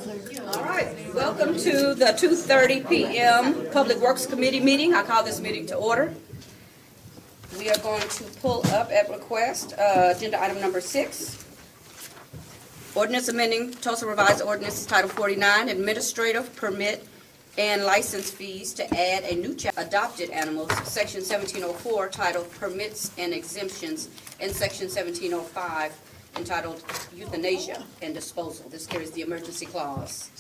All right, welcome to the 2:30 p.m. Public Works Committee meeting. I call this meeting to order. We are going to pull up at request, agenda item number 6. Ordinance amending Tulsa Revised Ordinance Title 49, Administrative Permit and License Fees to add a new chapter, Adopted Animals, Section 1704, titled Permits and Exemptions, and Section 1705, entitled Euthanasia and Disposal. This carries the emergency clause.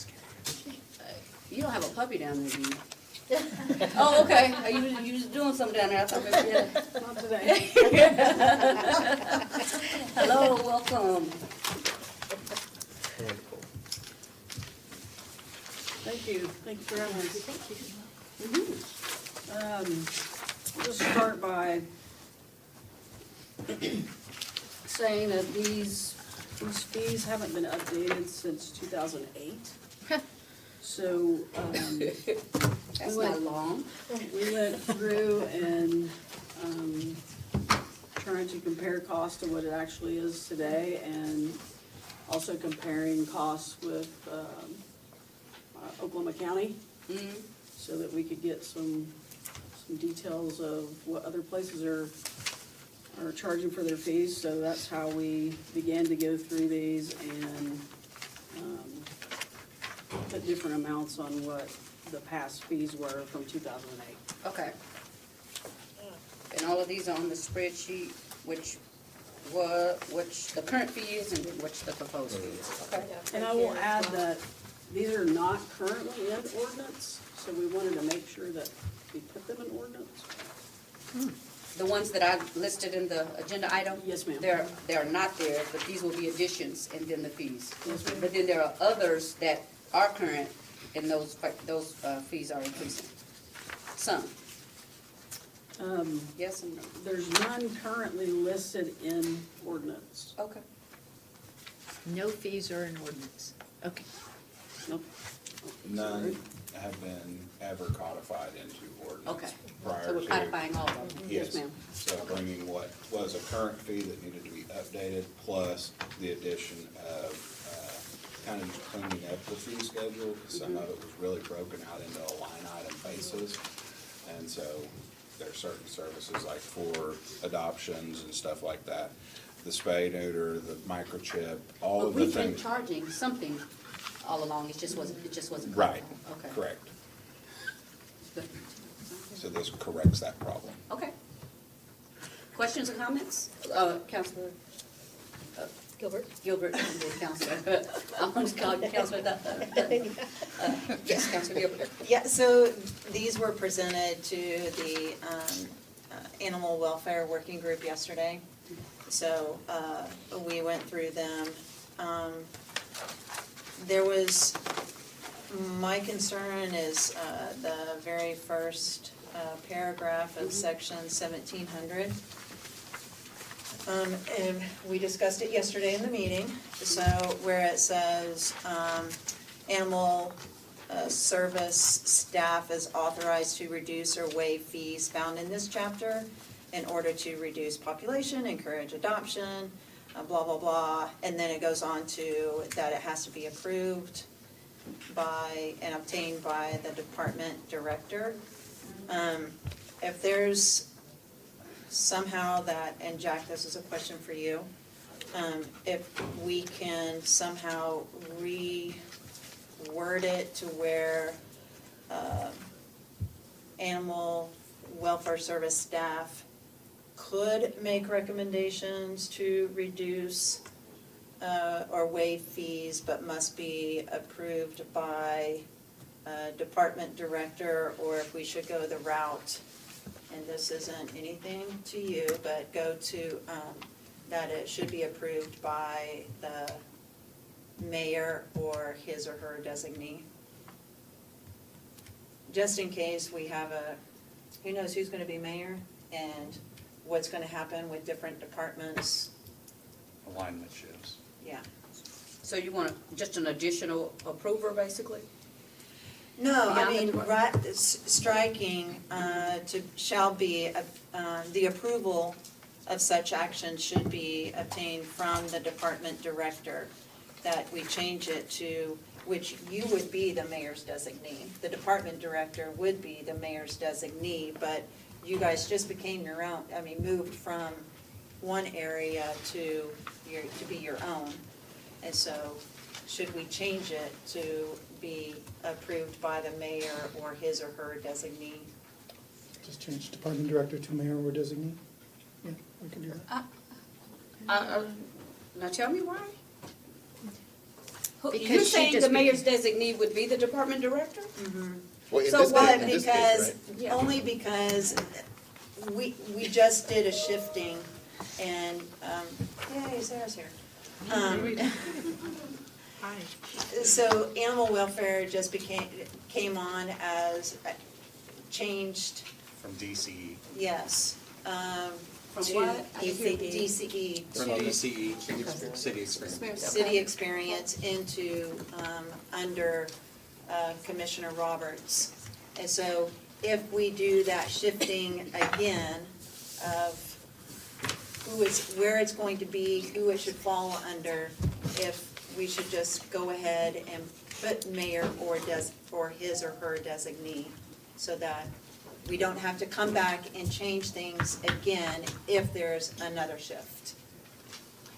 You don't have a puppy down there, do you? Oh, okay. Are you just doing something down there? I thought maybe you had a- Not today. Hello, welcome. Thank you for having us. Just start by saying that these fees haven't been updated since 2008. So, That's not long. we went through and, trying to compare cost to what it actually is today, and also comparing costs with, Oklahoma County, so that we could get some details of what other places are charging for their fees. So that's how we began to go through these and put different amounts on what the past fees were from 2008. Okay. And all of these are on the spreadsheet, which the current fee is and then which the proposed fee is, okay? And I will add that these are not currently in ordinance, so we wanted to make sure that we put them in ordinance. The ones that I listed in the agenda item? Yes, ma'am. They are not there, but these will be additions and then the fees. Yes, ma'am. But then there are others that are current and those fees are increasing. Some, yes and no? There's none currently listed in ordinance. Okay. No fees are in ordinance. Okay. Nope. None have been ever codified into ordinance Okay. prior So we're to. codifying all of them. Yes, ma'am. so bringing what was a current fee that needed to be updated, plus the addition of, kind of just cleaning up the fee schedule. Some of it was really broken out into a line item basis. And so there are certain services like for adoptions and stuff like that. The spay neuter, the microchip, all But of the we've been things. charging something all along, it just wasn't Right, codified. Okay. correct. Good. So this corrects that problem. Okay. Questions or comments? Councilor Gilbert, Councilor. I'm just calling you Councilor. Yes, Councilor Gilbert. Yeah, so these were presented to the Animal Welfare Working Group yesterday. So we went through them. My concern is the very first paragraph of section 1700. And we discussed it yesterday in the meeting. So where it says, animal service staff is authorized to reduce or waive fees found in this chapter in order to reduce population, encourage adoption, blah, blah, blah. And then it goes on to that it has to be approved by and obtained by the department director. If there's somehow that, and Jack, this is a question for you, if we can somehow reword it to where animal welfare service staff could make recommendations to reduce or waive fees, but must be approved by department director, or if we should go the route, and this isn't anything to you, but go to, that it should be approved by the mayor or his or her designee. Just in case we have who knows who's gonna be mayor and what's gonna happen with different departments, Alignment shifts. yeah. So you want just an additional approver, basically? No, I Beyond the mean, department? striking, shall be, the approval of such action should be obtained from the department director, that we change it to which you would be the mayor's designee. The department director would be the mayor's designee, but you guys just became your own, moved from one area to be your own. And so, should we change it to be approved by the mayor or his or her designee? Just change department director to mayor or designee? Yeah, we can do that. Now tell me why? Because You're she saying just the mayor's designee would be the department director? Well, in So this what, case- in this case, because, right? only because we just did a shifting and, yay, Sarah's here. So animal welfare just came on as, changed, From DCE. yes. From to what? I didn't hear DCE, From to DCE, City Experience. city experience into, under Commissioner Roberts. And so if we do that shifting again of where it's going to be, who it should fall under, if we should just go ahead and put mayor or his or her designee, so that we don't have to come back and change things again if there's another shift.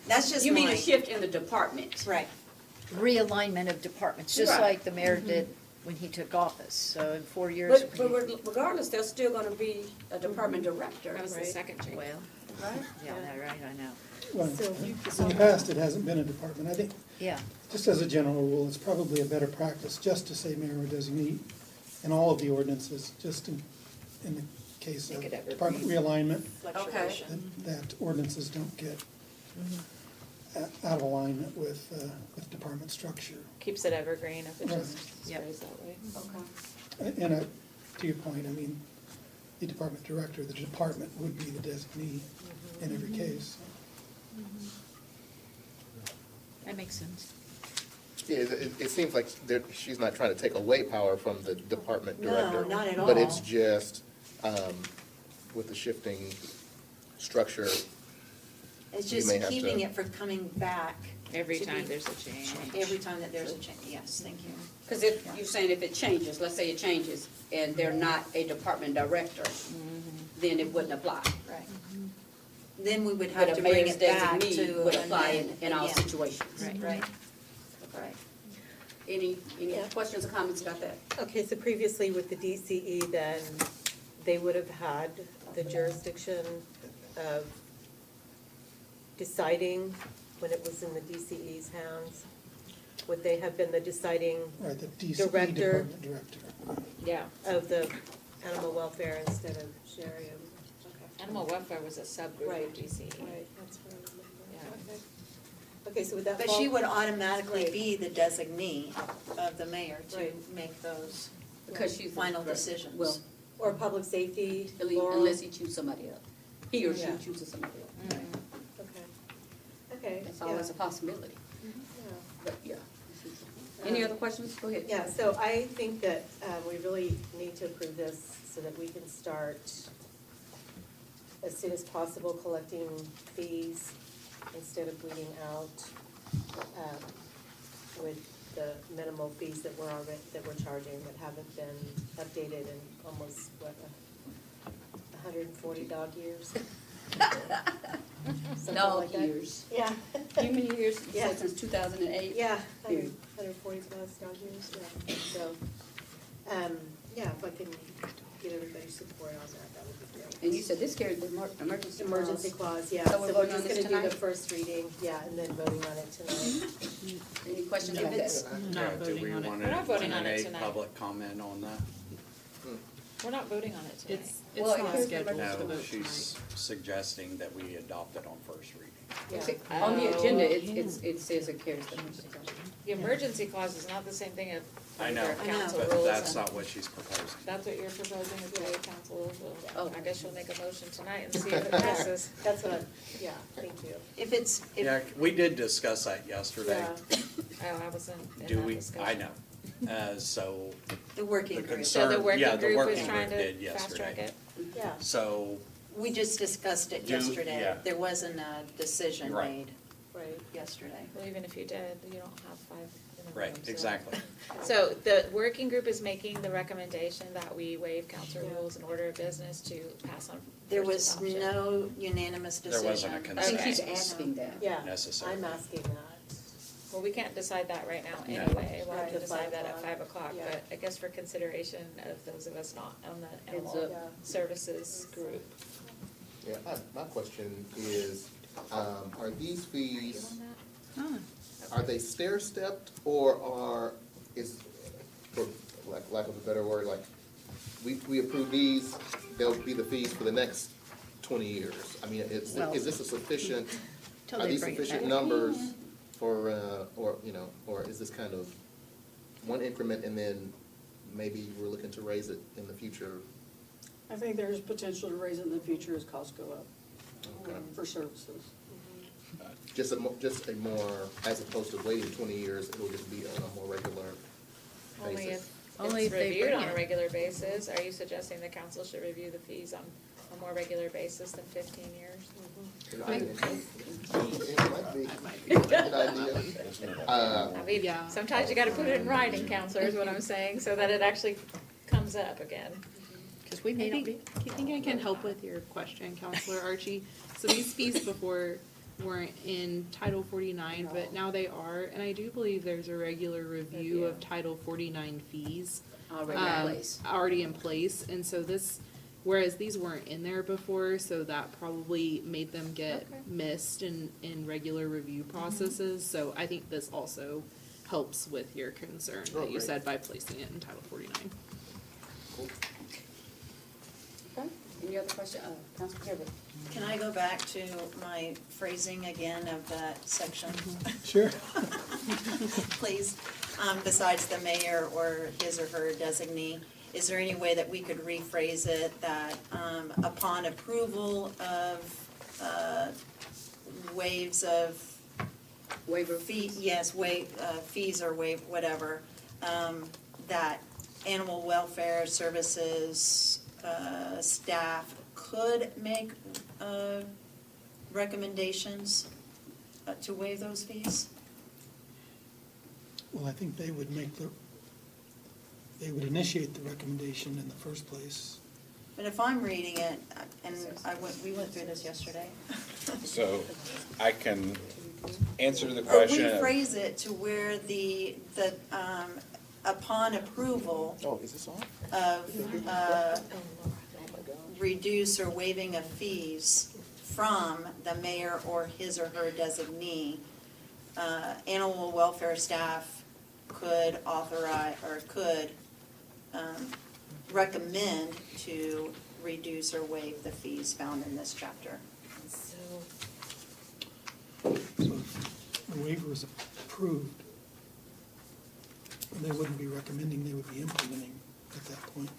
That's just You mean a mine. shift in the department? Right. Realignment of departments, just Right. like the mayor did when he took office. So in 4 years. But regardless, there's still gonna be a department director, That was the right? second change. Well, Right? yeah, no, right, I know. Well, in the past, it hasn't been a department. I think, Yeah, just as a general rule, it's probably a better practice just to say mayor or designee in all of the ordinances, just in the case of Make it evergreen. department realignment, Fluctuation. that ordinances don't get out of alignment with department structure. Keeps it evergreen if it Right. just Yep. stays that way. Okay. And to your point, the department director, the department would be the designee in every case. that makes sense. Yeah, it seems like she's not trying to take away power from the department No, director. not at But all. it's just, with the shifting structure, It's You just may have keeping to- it from coming back. Every to time be- there's a change. Every time that there's a change, yes, thank you. Because if, you're saying if it changes, let's say it changes, and they're not a department director, then it wouldn't apply. Right. Then we would But have a to bring mayor's it back designee to. would apply amend in all again. situations. Right. Right, right. Any Yeah. questions or comments about that? Okay, so previously with the DCE, then they would have had the jurisdiction of deciding when it was in the DCE's hands? Would they have been the deciding Right, the DCE Director. department director. Yeah. of the animal welfare instead of Sherry? Animal welfare was a subgroup Right. of DCE. Right, that's what I remember. Yeah. Okay. Okay, so would that But fall? she would automatically Right. be the designee of the mayor to Right. make those Because she's. final decisions. Well, Or public safety, unless Laurel? he chooses somebody else. He or she Yeah. chooses somebody else. Okay. Okay, That's always a yeah. possibility, Yeah. but yeah. Any other questions? Go ahead. Yeah, so I think that we really need to approve this so that we can start as soon as possible collecting fees instead of bleeding out with the minimal fees that we're charging that haven't been updated in almost, 140 dog years? Something Dog like that. years. Yeah. How many years? You Yeah. said since 2008? Yeah, Yeah. 140 plus dog years, yeah. So, yeah, if I can get everybody's support on that would be great. And you said this carries the emergency clause. Emergency clause, yeah. So we're voting on just this gonna do tonight? the first reading, yeah, and then voting on it tonight. Any questions If about it's- that? Yeah, do we want We're not voting to on it eliminate tonight. public comment on that? We're not voting on it tonight. Well, it carries the No, emergency clause. she's suggesting that we adopt it on first reading. Yeah. On the agenda, it says it carries the emergency clause. The emergency clause is not the same thing as I know, under council but rules. that's and- not what she's proposing. That's what you're proposing is the way council rules. Oh. Well, I guess you'll make a motion tonight and see if it passes. That's what, yeah, thank you. If it's, Yeah, we did discuss that yesterday. Yeah. Oh, I wasn't in Do that we, discussion. I know. So the working the group, concern. So the working yeah, the group working is trying group did to fast track yesterday. it? Yeah, So, we just discussed it Do- yesterday. yeah. There wasn't a decision Right. made. right. Yeah. yesterday. Well, even if you did, you don't have 5 in the room. Right, so- exactly. So the working group is making the recommendation that we waive council rules in order of business to pass on There first was adoption. no unanimous There decision. wasn't a I think consent. he's asking that. Yeah, Necessary. I'm asking that. Well, we can't decide that right now No. anyway. We'll have to Right. decide that at 5 5 o'clock. yeah. But I guess for consideration of those of us not on the It's animal Yeah. services group. Yeah, my question is, are these fees, are they stair-stepped or for lack of a better word, like, we approve these, they'll be the fees for the next 20 years? I mean, is this a sufficient, Till are they these bring it sufficient back. numbers for, or is this kind of one increment and then maybe we're looking to raise it in the future? I think there's potential to raise it in the future as costs go up Okay. for services. Just a more, as opposed to waiting 20 years, it'll just be on a more regular Only basis. if Only it's if they reviewed bring on a it. regular basis. Are you suggesting the council should review the fees on a more regular basis than 15 years? It might be a good idea. I mean, Yeah. sometimes you gotta put it in writing, counselor, is what I'm saying, so that it actually comes up again. Because we may I not be. think I can help with your question, Counselor Archie. So these fees before weren't in Title 49, but now they are, and I do believe there's a regular review of Title 49 fees. Already in place. Already in place, and so this, whereas these weren't in there before, so that probably made them get Okay. missed in regular review processes. So I think this also helps with your concern Oh, that you great. said by placing it in Title 49. Okay, any other question? Councilman Kirby? Can I go back to my phrasing again of that section? Sure. Please, besides the mayor or his or her designee, is there any way that we could rephrase it that upon approval of waves of Waiver fee, yes, fees or waive, whatever, that animal welfare services staff could make recommendations to waive those fees? Well, I think they would they would initiate the recommendation in the first place. But if I'm reading it, and we went through this yesterday. So I can answer the Or question of. rephrase it to where the upon approval Oh, is this on? of reduce or waiving of fees from the mayor or his or her designee, animal welfare staff could authorize, or could recommend to reduce or waive the fees found in this chapter. So, So if the waiver is approved, they wouldn't be recommending, they would be implementing at that point.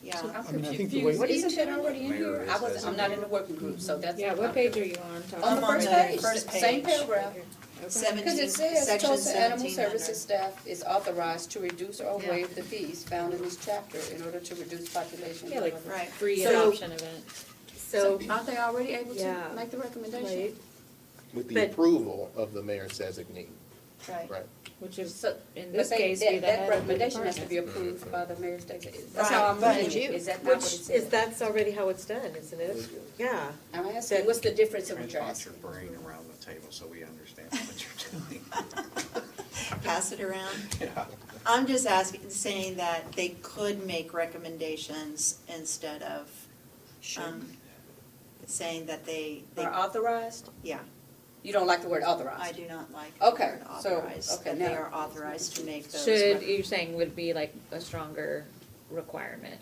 Yeah, I mean, I think the way. what isn't that already in here? I'm not in the working group, so that's. Yeah, what page are you on? Tom? On the I'm on first the page, first same page. paragraph. 17, Because it says section Tulsa Animal 1700. Services staff is authorized to reduce or Yeah. waive the fees found in this chapter in order to reduce population. Yeah, like Right. free So- adoption event. So So, aren't they already able Yeah. to make the recommendation? right, With the But- approval of the mayor's designee, Right. right? Which is, So, in but this they- case, be that the head of the recommendation has to be department. approved by the mayor's designee. That's how I'm Right, reading but- it. Is that not what it which is, says? that's already how it's done, isn't it? Yeah. I'm asking, what's the difference in what you're Transport asking? your brain around the table so we understand what you're doing. Pass it around. Yeah. I'm just saying that they could make recommendations instead of, saying that they, Are authorized? yeah, You don't like the word authorized? I do not like the Okay, word so, authorized, okay, that they now- are authorized to make those. Should, you're saying would be like a stronger requirement?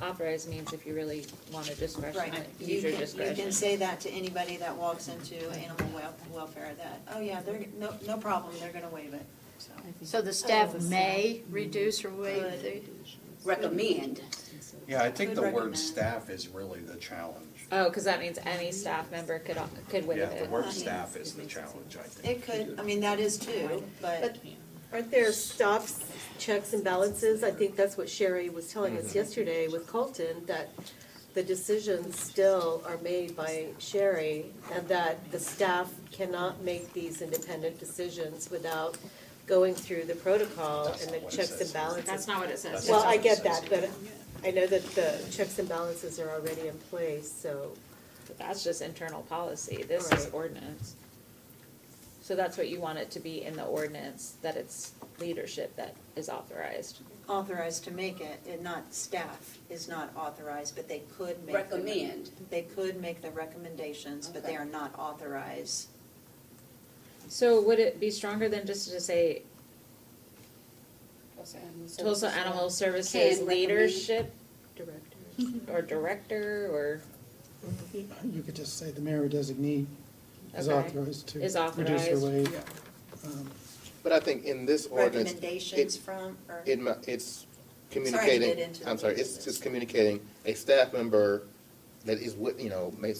Authorized means if you really want a discretion, Right, use you your can discretion. say that to anybody that walks into animal welfare, that, oh yeah, they're, no problem, they're gonna waive it, so. So the staff may reduce or waive the. Recommend. Yeah, I think Could the word recommend. staff is really the challenge. Oh, cause that means any staff member could waive Yeah, the it. word staff is the challenge, I think. It could, I mean, that is too, but, But aren't there stops, checks and balances? I think that's what Sherry was telling us yesterday with Colton, that the decisions still are made by Sherry, and that the staff cannot make these independent decisions without going through the protocol and the checks and balances. That's not what it says. Well, I get that, but I know that the checks and balances are already in place, so, But that's just internal policy. This is Right. ordinance. So that's what you want it to be in the ordinance, that it's leadership that is authorized. Authorized to make it, and not staff is not authorized, but they could make. the- Recommend. They could make the recommendations, but they Okay. are not authorized. So would it be stronger than just to say Tulsa Animal Services Can recommend. leadership directors. or director or? You could just say the mayor designee is Okay. authorized to Is reduce or authorized. waive. But I think in this ordinance, Recommendations from, or? it's Sorry to get communicating, into the I'm sorry, weeds of it's this. just communicating, a staff member that is with,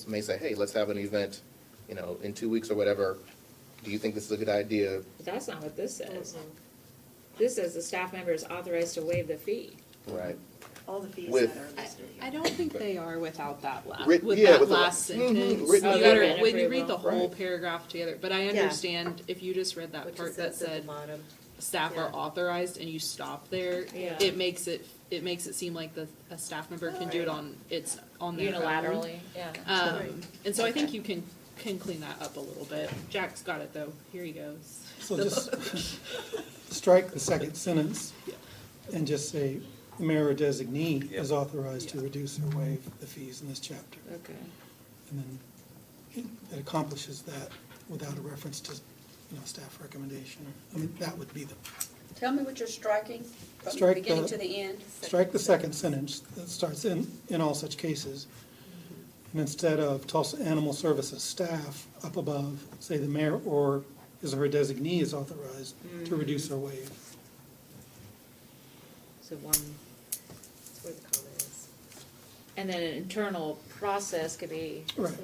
may say, hey, let's have an event, in 2 weeks or whatever. Do you think this is a good idea? But that's not what this says. This says the staff member is authorized to waive the fee. Right. All the fees With- that are listed here. I don't think they are without that last, Writ- with yeah, that with the- last sentence. written Oh, You the gotta- written When you read the approval. whole Right. paragraph together, but I Yeah. understand if you just read that Which part is that at the said bottom. staff are Yeah. authorized and you stop there, Yeah. it makes it seem like a staff member can do it on their own. Unilaterally, yeah. And so I think you can clean that up a little bit. Jack's got it though, here he goes. So just strike the second sentence and just say, the mayor or designee is authorized to reduce or waive the fees in this chapter. Okay. And then it accomplishes that without a reference to, staff recommendation. I mean, that would be the, Tell me what you're striking from the Strike beginning the- to the end. strike the second sentence that starts in all such cases. And instead of Tulsa Animal Services staff up above, say the mayor or his or her designee is authorized to reduce or waive. So one, That's where the comment is. and then an internal process could be, Right.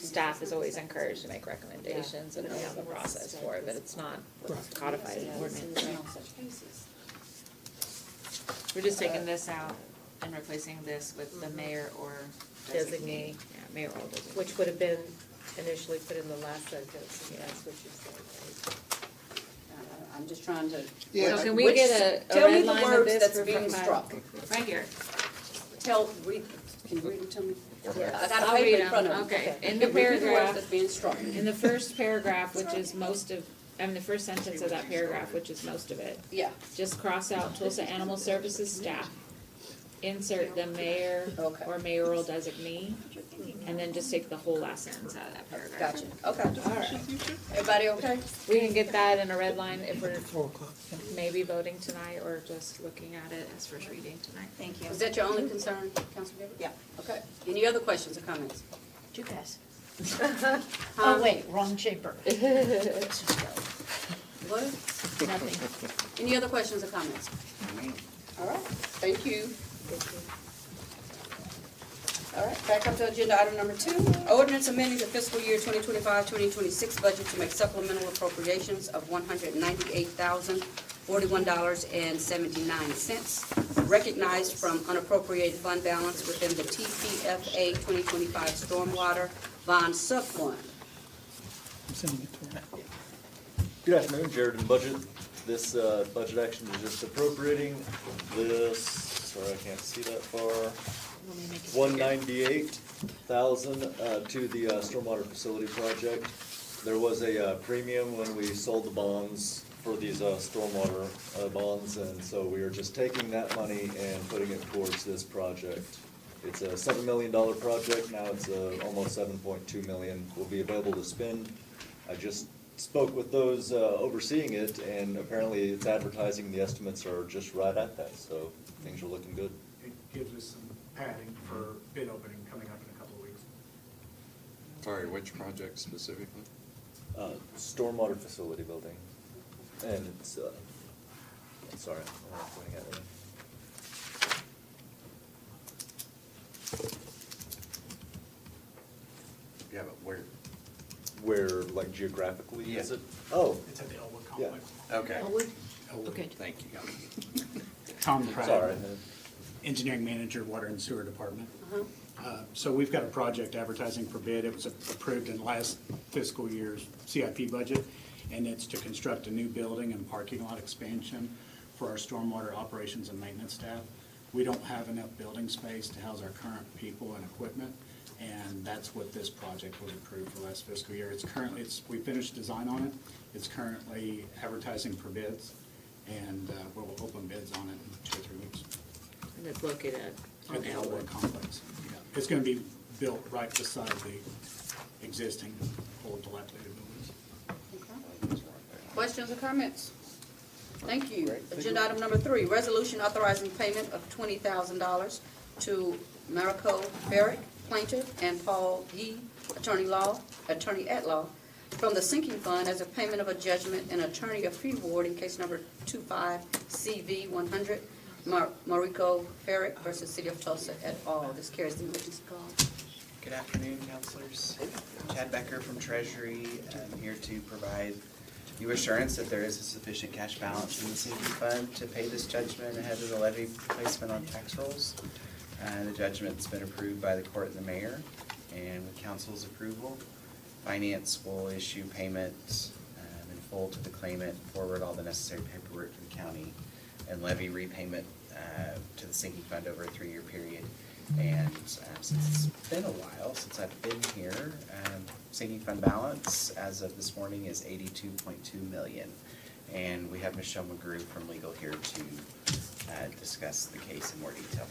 staff is always encouraged to make recommendations and we have a process for it, but it's not Right. codified in ordinance. We're just taking this out and replacing this with the mayor or designee. Designee. Yeah, mayor or designee. Which would have been initially put in the last sentence, and that's what you said, right? I'm just trying to. Yeah. So can we Which- get a Tell me red the line of words this that's for being five? struck. Right here. Can you read them to me? I got a I'll read paper in them. front of me. Okay. In the Read me words paragraph, that's being struck. in the first paragraph, which is most of, the first sentence of that paragraph, which is most of it, Yeah, just cross out Tulsa Animal Services staff. Insert the mayor Okay. or mayoral designee, and then just take the whole last sentence out of that paragraph. gotcha. Okay. All right. Everybody okay? We can get that in a red line if we're 4:00, yeah. maybe voting tonight or just looking at it as first reading tonight. Thank you. Was that your only concern, Councilor Gibbons? Yeah. Okay. Any other questions or comments? Too fast. Huh? Oh, wait, wrong chamber. What? Nothing. Any other questions or comments? All right, thank you. All right, back up to agenda item number 2. Ordinance amending the fiscal year 2025-2026 budget to make supplemental appropriations of $198,041.79, recognized from unappropriated fund balance within the TCFA 2025 Stormwater Bond Subfund. I'm sending it to her. Good afternoon, Jared and Budget. This budget action is just appropriating this, sorry, I can't see that far, 198,000 to the stormwater facility project. There was a premium when we sold the bonds for these stormwater bonds, and so we are just taking that money and putting it towards this project. It's a $7 million project, now it's almost 7.2 million will be available to spend. I just spoke with those overseeing it, and apparently it's advertising, the estimates are just right at that, so things are looking good. It gives us some padding for bid opening coming up in a couple of weeks. Sorry, which project specifically? Stormwater facility building, and it's, sorry, I'm not pointing at it. Yeah, but where? Where, like geographically, is Yeah. it? Oh, It's at the Elwood yeah, Complex. Okay. Elwood, Okay. Thank you. Tom Pratt, sorry. Engineering Manager, Water and Sewer Department. So we've got a project advertising for bid. It was approved in last fiscal year's CIP budget, and it's to construct a new building and parking lot expansion for our stormwater operations and maintenance staff. We don't have enough building space to house our current people and equipment, and that's what this project was approved for last fiscal year. We finished design on it. It's currently advertising for bids, and we'll open bids on it in 2 or 3 weeks. And it's located At on the Elwood Elwood. complex. Yeah. It's gonna be built right beside the existing old dilapidated buildings. Questions or comments? Thank you. Agenda item number 3, resolution authorizing payment of $20,000 to Mariko Barrick, plaintiff, and Paul Yee, attorney at law, from the sinking fund as a payment of a judgment and attorney a fee award in case number 25CV100, Mariko Barrick versus City of Tulsa et al. This carries the emergency call. Good afternoon, councilors. Chad Becker from Treasury. I'm here to provide you assurance that there is a sufficient cash balance in the sinking fund to pay this judgment ahead of the levy placement on tax rolls. The judgment's been approved by the court and the mayor, and with council's approval, finance will issue payment in full to the claimant, forward all the necessary paperwork to the county, and levy repayment to the sinking fund over a 3-year period. And since it's been a while since I've been here, sinking fund balance as of this morning is $82.2 million. And we have Michelle McGrew from legal here to discuss the case in more detail.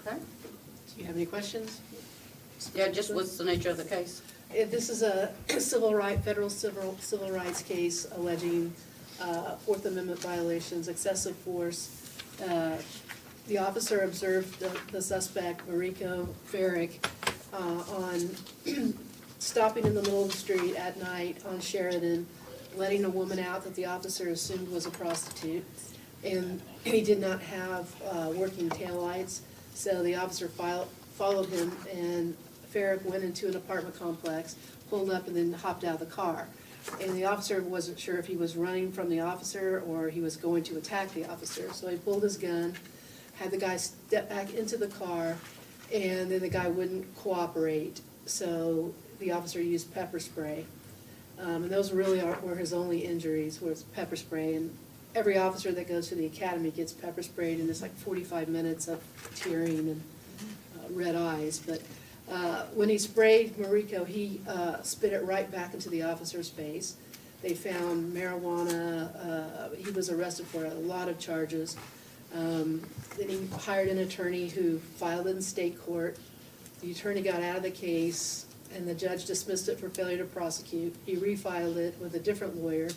Okay? Do you have any questions? Yeah, just what's the nature of the case? This is a federal civil rights case alleging Fourth Amendment violations, excessive force. The officer observed the suspect, Mariko Barrick, on stopping in the middle of the street at night on Sheridan, letting a woman out that the officer assumed was a prostitute. And he did not have working taillights, so the officer followed him, and Barrick went into an apartment complex, pulled up, and then hopped out of the car. And the officer wasn't sure if he was running from the officer or he was going to attack the officer. So he pulled his gun, had the guy step back into the car, and then the guy wouldn't cooperate. So the officer used pepper spray. And those really were his only injuries, was pepper spray. And every officer that goes to the academy gets pepper sprayed, and it's like 45 minutes of tearing and red eyes. But when he sprayed Mariko, he spit it right back into the officer's face. They found marijuana. He was arrested for a lot of charges. Then he hired an attorney who filed it in state court. The attorney got out of the case, and the judge dismissed it for failure to prosecute. He refiled it with a different lawyer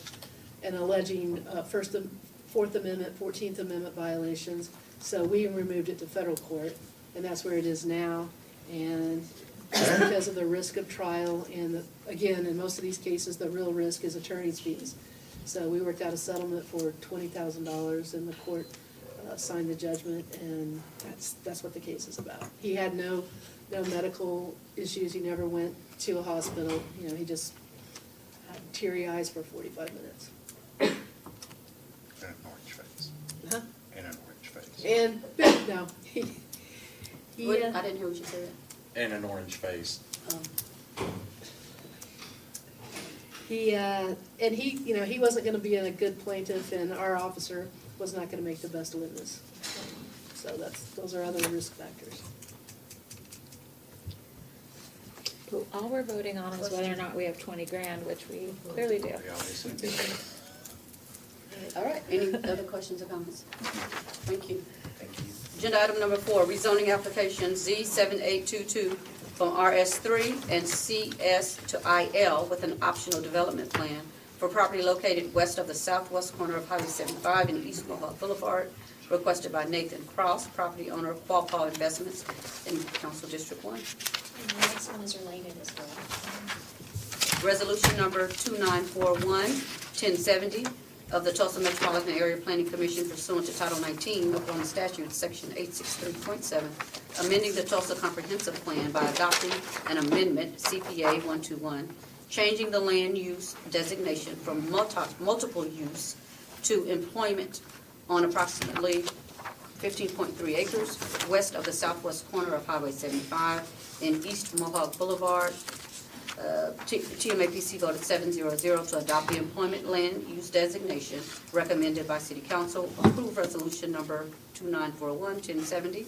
and alleging Fourth Amendment, 14th Amendment violations. So we removed it to federal court, and that's where it is now. And just because of the risk of trial, and again, in most of these cases, the real risk is attorney's fees. So we worked out a settlement for $20,000, and the court signed the judgment, and that's what the case is about. He had no medical issues. He never went to a hospital. You know, he just had teary eyes for 45 minutes. And an orange face. Huh? And an orange face. And, no, I didn't hear what you said. And an orange face. He wasn't gonna be a good plaintiff, and our officer was not gonna make the best witness. So those are other risk factors. But all we're voting on is whether or not we have 20 grand, which we clearly do. We obviously do. All right, any other questions or comments? Thank you. Thank you. Agenda item number 4, rezoning application Z7822 from RS3 and CS to IL with an optional development plan for property located west of the southwest corner of Highway 75 and East Mohawk Boulevard, requested by Nathan Cross, property owner of Paw Investments in Council District 1. And the next one is related as well. Resolution number 2941-1070 of the Tulsa Metropolitan Area Planning Commission pursuant to Title 19 of Oklahoma Statute, Section 863.7, amending the Tulsa Comprehensive Plan by adopting an amendment, CPA 121, changing the land use designation from multiple use to employment on approximately 15.3 acres west of the southwest corner of Highway 75 in East Mohawk Boulevard. TMAPC voted 7-0 to adopt the employment land use designation recommended by City Council. Approve resolution number 2941-1070.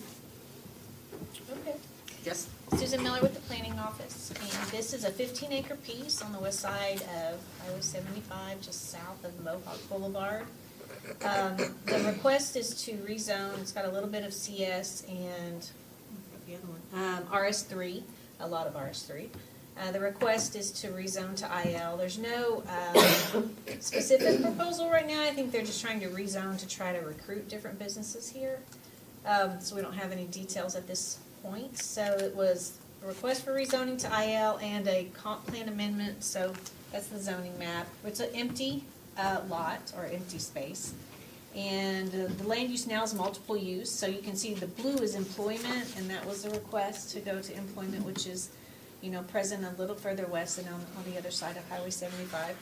Okay. Yes. Susan Miller with the Planning Office, and this is a 15-acre piece on the west side of Highway 75, just south of Mohawk Boulevard. The request is to rezone, it's got a little bit of CS and the other one, RS3, a lot of RS3. The request is to rezone to IL. There's no specific proposal right now. I think they're just trying to rezone to try to recruit different businesses here. So we don't have any details at this point. So it was a request for rezoning to IL and a comp plan amendment. So that's the zoning map. It's an empty lot or empty space. And the land use now is multiple use. So you can see the blue is employment, and that was the request to go to employment, which is, you know, present a little further west and on the other side of Highway 75.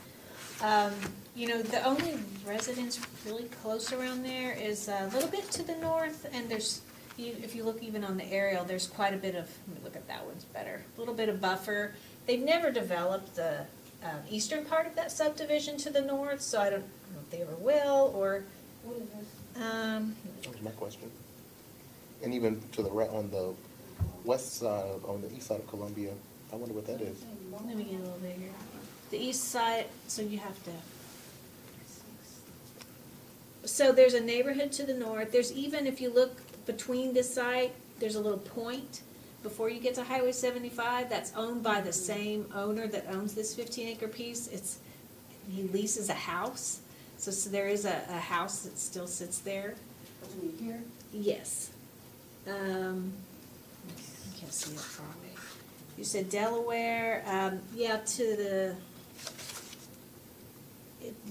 You know, the only residence really close around there is a little bit to the north, and there's, if you look even on the aerial, there's quite a bit of, let me look at that one's better, a little bit of buffer. They've never developed the eastern part of that subdivision to the north, so I don't know if they ever will, or, That was my question. And even to the right, on the west side, on the east side of Columbia, I wonder what that is. let me get a little bigger. The east side, so you have to. So there's a neighborhood to the north. There's even, if you look between this site, there's a little point before you get to Highway 75 that's owned by the same owner that owns this 15-acre piece. He leases a house. So there is a house that still sits there. Here? Yes. I can't see it far away. You said Delaware, yeah, to the,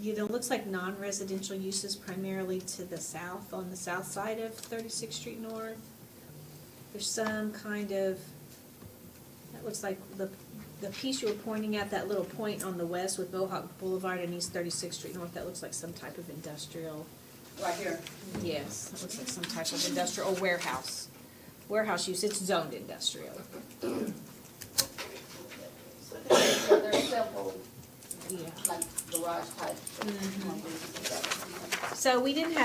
it looks like non-residential uses primarily to the south, on the south side of 36th Street North. There's some kind of, that looks like the piece you were pointing at, that little point on the west with Mohawk Boulevard and East 36th Street North, that looks like some type of industrial. Right here. Yes, it looks like some type of industrial or warehouse. Warehouse use, it's zoned industrial. There's several, Yeah. like garage type. So we didn't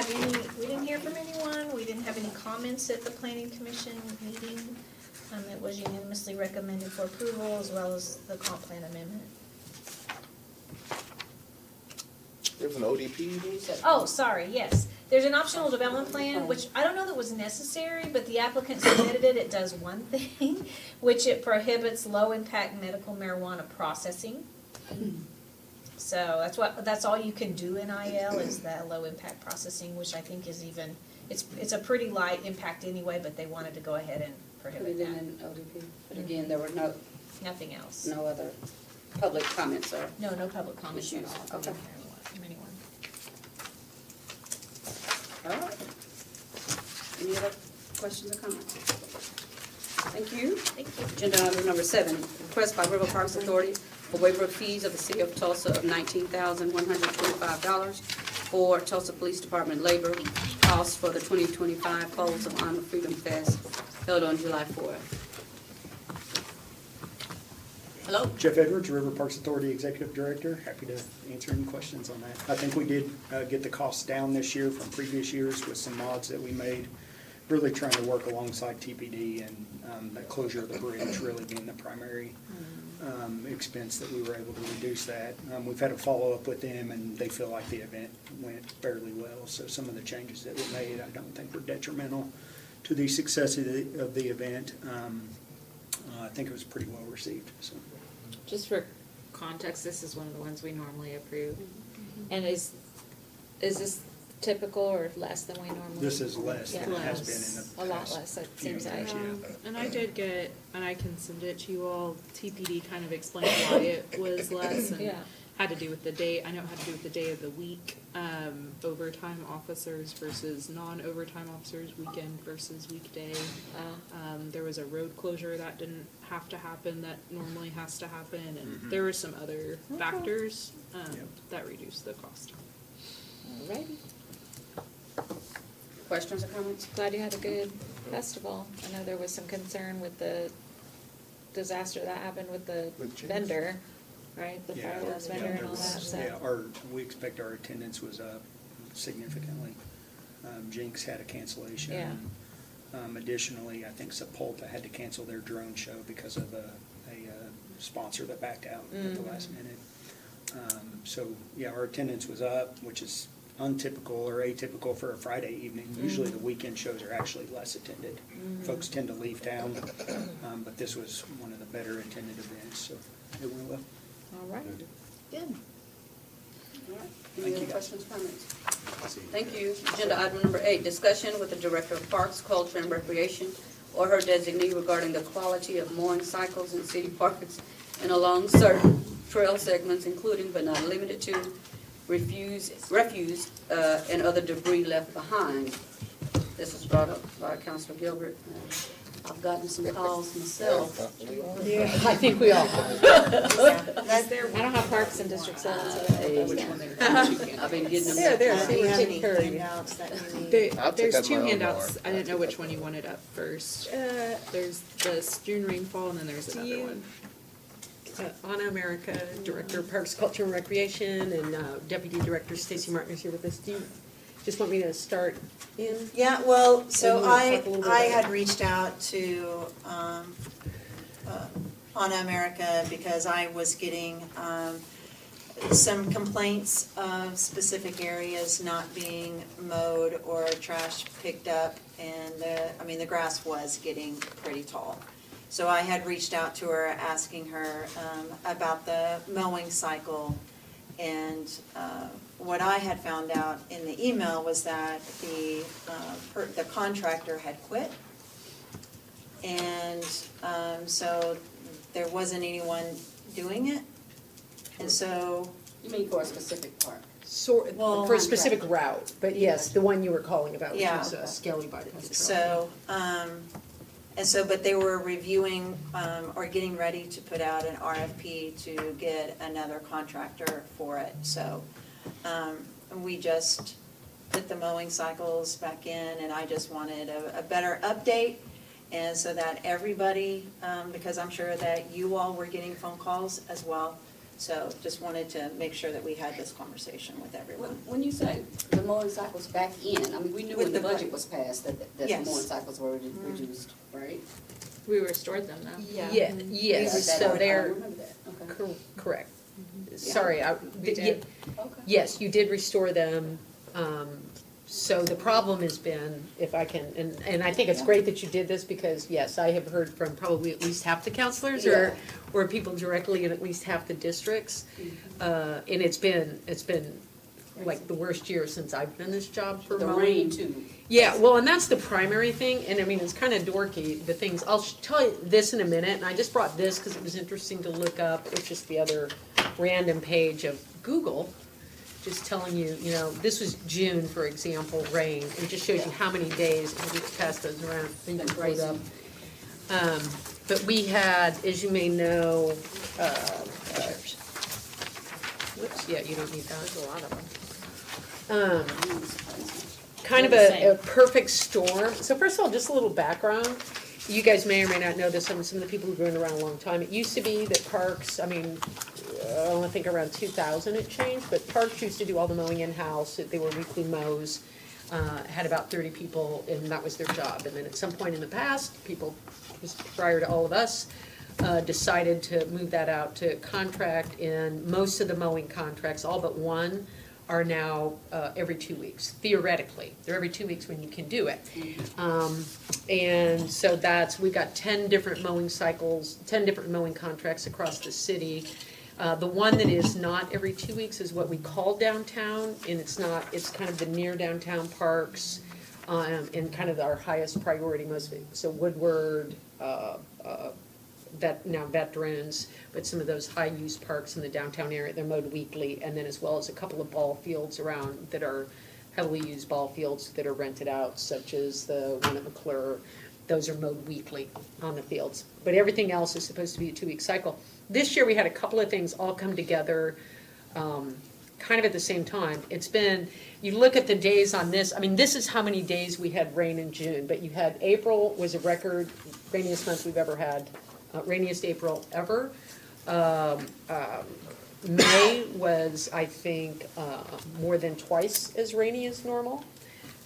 hear from anyone, we didn't have any comments at the planning commission meeting. It was unanimously recommended for approval as well as the comp plan amendment. There was an ODP. Oh, sorry, yes. There's an optional development plan, which I don't know that was necessary, but the applicant submitted it. It does one thing, which it prohibits low-impact medical marijuana processing. So that's all you can do in IL is that low-impact processing, which I think is even, it's a pretty light impact anyway, but they wanted to go ahead and Put prohibit it in that. an ODP. But again, there were Nothing else. no other public comments or No public comments at issues. all Okay. from anyone. All right. Any other questions or comments? Thank you. Thank you. Agenda item number 7, request by River Parks Authority for waiver of fees of the City of Tulsa of $19,125 for Tulsa Police Department labor costs for the 2025 Folds of Honor Freedom Fest held on July 4th. Hello? Jeff Edwards, River Parks Authority Executive Director. Happy to answer any questions on that. I think we did get the costs down this year from previous years with some mods that we made, really trying to work alongside TPD and the closure of the bridge really being the primary expense that we were able to reduce that. We've had a follow-up with them, and they feel like the event went fairly well. So some of the changes that were made, I don't think were detrimental to the success of the event. I think it was pretty well received, so. Just for context, this is one of the ones we normally approve. And is this typical or less than we normally? This is less than it has Yeah. been in the A lot past less, it few seems like. years, And I did get, and I can send it to you all, TPD kind of explained why it was less and Yeah. had to do with the day, I know it had to do with the day of the week, overtime officers versus non-overtime officers, weekend versus weekday. There was a road closure that didn't have to happen, that normally has to happen, and there were some other factors, that reduced the cost. Alrighty. Questions or comments? Glad you had a good festival. I know there was some concern with the disaster that happened with the With Jinx? vendor, right? The Yeah, fireworks yeah, vendor and there all that, was- so. yeah, we expect our attendance was up significantly. Jinx had a cancellation. Yeah. Additionally, I think Sepulpa had to cancel their drone show because of a sponsor that backed out at the last minute. So, yeah, our attendance was up, which is untypical or atypical for a Friday evening. Usually the weekend shows are actually less attended. Folks tend to leave town, but this was one of the better attended events, so it went well. All right, good. All right. Thank Any you, other guys. questions, comments? Thank you. Agenda item number 8, discussion with the Director of Parks, Culture, and Recreation or her designee regarding the quality of mowing cycles in city parks and along certain trail segments, including but not limited to refuse and other debris left behind. This was brought up by Councilor Gilbert. I've gotten some calls myself. Yeah, I think we all. I don't have parks in District 7, so I don't know those. I've been getting them. There, Do you have take any care of you. handouts that you need? There- I'll take There's up two my own handouts. more. I didn't know which one you wanted up first. There's the June rainfall, and then there's another one. Anna America, Director of Parks, Culture, and Recreation, and Deputy Director Stacy Martin is here with us. Do you just want me to start in? Yeah, well, so And you wanna I talk a little bit I about had reached out to Anna America because I was getting some complaints of specific areas not being mowed or trash picked up, and the grass was getting pretty tall. So I had reached out to her, asking her about the mowing cycle, and what I had found out in the email was that the contractor had quit. And so there wasn't anyone doing it. And so, You mean for a specific park? Well, For a specific route, but yes, the one you were calling about, which Yeah. was Skelly Bypass Trail. so, but they were reviewing or getting ready to put out an RFP to get another contractor for it. So we just put the mowing cycles back in, and I just wanted a better update. And so that everybody, because I'm sure that you all were getting phone calls as well. So just wanted to make sure that we had this conversation with everyone. When you say the mowing cycles back in, I mean, we knew With when the the budget was passed that the Yes. mowing cycles were reduced, right? We restored them though. Yeah, That- yes, that- so I they're, remember that, okay. correct. Sorry, We did. Okay. yes, you did restore them. So the problem has been, if I can, and I think it's great that you did this, because yes, I have heard from probably at least half the counselors or people directly in at least half the districts. And it's been like the worst year since I've been in this job for The mowing. rain too. Yeah, well, and that's the primary thing, and I mean, it's kind of dorky, the things, I'll tell you this in a minute, and I just brought this because it was interesting to look up. It's just the other random page of Google, just telling you, you know, this was June, for example, rain. It just shows you how many days, and we just pass those around, things That's pulled up. crazy. But we had, as you may know, whoops, yeah, you don't need that. There's a lot of them. Kind of a perfect storm. So first of all, just a little background. You guys may or may not know this, some of the people who've been around a long time. It used to be that parks, I mean, I think around 2000 it changed, but parks used to do all the mowing in-house. They were weekly mows, had about 30 people, and that was their job. And then at some point in the past, people, just prior to all of us, decided to move that out to contract, and most of the mowing contracts, all but one, are now every 2 weeks, theoretically. They're every 2 weeks when you can do it. And so we've got 10 different mowing cycles, 10 different mowing contracts across the city. The one that is not every 2 weeks is what we call downtown, and it's not, it's kind of the near downtown parks, and kind of our highest priority, most of it. So Woodward, now Veterans, but some of those high-use parks in the downtown area, they're mowed weekly, and then as well as a couple of ball fields around that are heavily used ball fields that are rented out, such as the one at McClure. Those are mowed weekly on the fields. But everything else is supposed to be a 2-week cycle. This year, we had a couple of things all come together kind of at the same time. It's been, you look at the days on this, I mean, this is how many days we had rain in June, but you had April was a record rainiest month we've ever had, rainiest April ever. May was, I think, more than twice as rainy as normal.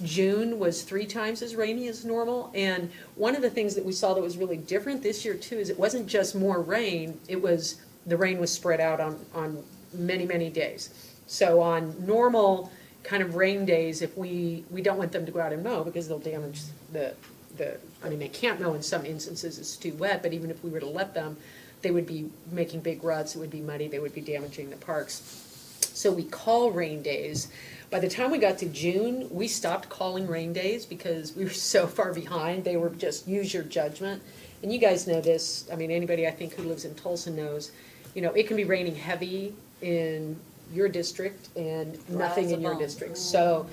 June was 3 times as rainy as normal. And one of the things that we saw that was really different this year too is it wasn't just more rain, it was, the rain was spread out on many, many days. So on normal kind of rain days, if we don't want them to go out and mow because they'll damage I mean, they can't mow in some instances, it's too wet, but even if we were to let them, they would be making big ruts, it would be muddy, they would be damaging the parks. So we call rain days. By the time we got to June, we stopped calling rain days because we were so far behind. They were just use your judgment. And you guys know this, I mean, anybody I think who lives in Tulsa knows, you know, it can be raining heavy in your district and nothing in your district. So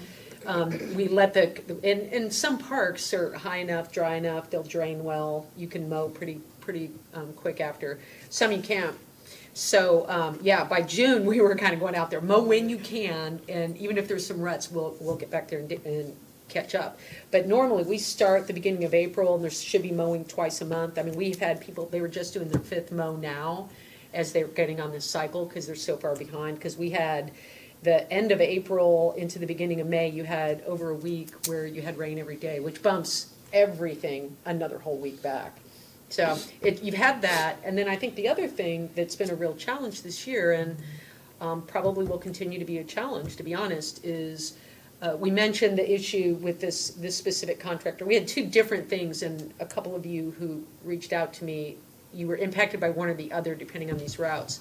we let and some parks are high enough, dry enough, they'll drain well, you can mow pretty quick after. Some you can't. So, yeah, by June, we were kind of going out there, mow when you can, and even if there's some ruts, we'll get back there and catch up. But normally, we start the beginning of April, and there should be mowing twice a month. I mean, we've had people, they were just doing their 5th mow now, as they're getting on this cycle, because they're so far behind, because we had the end of April into the beginning of May, you had over a week where you had rain every day, which bumps everything another whole week back. So you've had that, and then I think the other thing that's been a real challenge this year, and probably will continue to be a challenge, to be honest, is we mentioned the issue with this specific contractor. We had 2 different things, and a couple of you who reached out to me, you were impacted by one or the other depending on these routes.